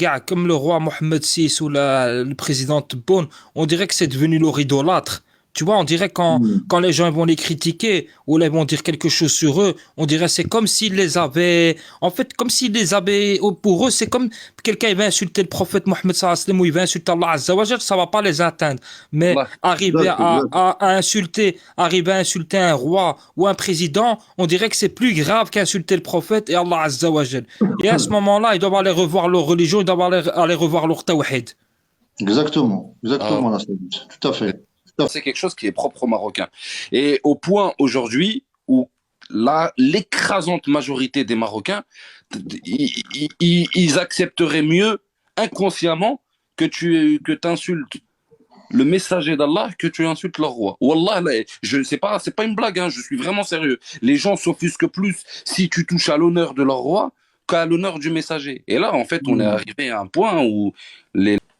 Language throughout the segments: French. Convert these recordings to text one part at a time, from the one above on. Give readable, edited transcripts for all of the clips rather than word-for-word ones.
gars comme le roi Mohammed VI ou le président Tebboune, on dirait que c'est devenu leur idolâtre. Tu vois, on dirait quand les gens vont les critiquer ou ils vont dire quelque chose sur eux, on dirait c'est comme s'ils les avaient. En fait, comme s'ils les avaient. Pour eux, c'est comme quelqu'un il va insulter le prophète Mohammed sallallahu alayhi wa sallam ou il va insulter Allah Azza wa Jal, ça va pas les atteindre. Mais Allah. arriver Exact, exact. arriver à insulter un roi ou un président, on dirait que c'est plus grave qu'insulter le prophète et Allah Azza wa Jal. Et à ce moment-là, ils doivent aller revoir leur religion, ils doivent aller revoir leur tawhid. Exactement, Ah, exactement, la Saoudite. Tout à fait. Tout à fait. c'est quelque chose qui est propre aux Marocains. Et au point aujourd'hui où l'écrasante majorité des Marocains, ils accepteraient mieux inconsciemment que t'insultes le messager d'Allah que tu insultes leur roi. Wallah, là, je sais pas, c'est pas une blague, hein, je suis vraiment sérieux. Les gens s'offusquent plus si tu touches à l'honneur de leur roi qu'à l'honneur du messager. Et là, en fait, on est Mm. arrivé à un point où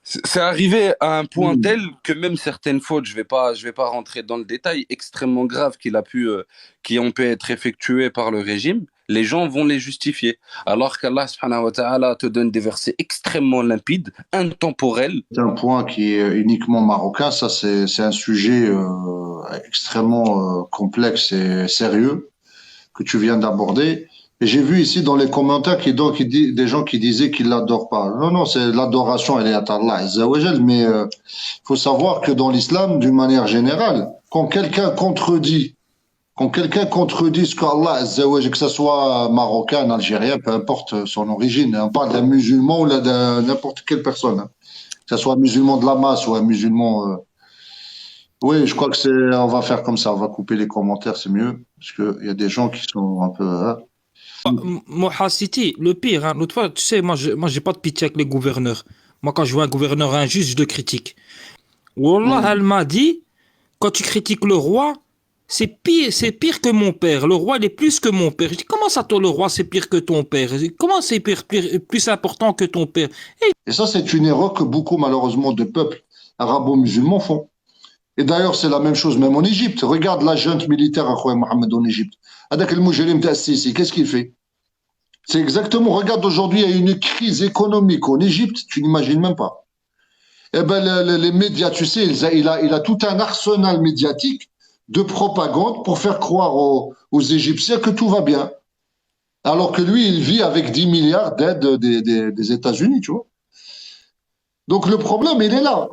c'est arrivé à un point Mm. tel que même certaines fautes, je vais pas rentrer dans le détail, extrêmement graves qui ont pu être effectuées par le régime, les gens vont les justifier. Alors qu'Allah subhanahu wa ta'ala te donne des versets extrêmement limpides, intemporels. C'est un point qui est uniquement marocain. Ça, c'est un sujet extrêmement complexe et sérieux que tu viens d'aborder. Et j'ai vu ici dans les commentaires des gens qui disaient qu'ils l'adorent pas. Non, non, c'est l'adoration, elle est à Allah Azza wa Jal, mais faut savoir que dans l'islam, d'une manière générale, quand quelqu'un contredit ce qu'Allah Azza wa Jal, que ce soit marocain, algérien, peu importe son origine, on parle d'un musulman ou de n'importe quelle personne, hein, que ce soit un musulman de la masse ou un musulman. Oui, je crois que on va faire comme ça, on va couper les commentaires, c'est mieux, parce qu'il y a des gens qui sont un peu, hein. Moha City, le pire, hein, l'autre fois, tu sais, moi, j'ai pas de pitié avec les gouverneurs. Moi, quand je vois un gouverneur injuste, je le critique. Wallah, Mm. elle m'a dit, quand tu critiques le roi, c'est pire que mon père. Le roi, il est plus que mon père. Je dis, comment ça, toi, le roi, c'est pire que ton père? Je dis, comment c'est plus important que ton père? Et ça, c'est une erreur que beaucoup, malheureusement, de peuples arabo-musulmans font. Et d'ailleurs, c'est la même chose même en Égypte. Regarde la junte militaire à Khouya Mohamed en Égypte. Avec le Moujalim Tassisi, qu'est-ce qu'il fait? C'est exactement, regarde aujourd'hui, il y a une crise économique en Égypte, tu n'imagines même pas. Eh ben, les médias, tu sais, il a tout un arsenal médiatique de propagande pour faire croire aux Égyptiens que tout va bien. Alors que lui, il vit avec 10 milliards d'aides des États-Unis, tu vois. Donc le problème, il est là.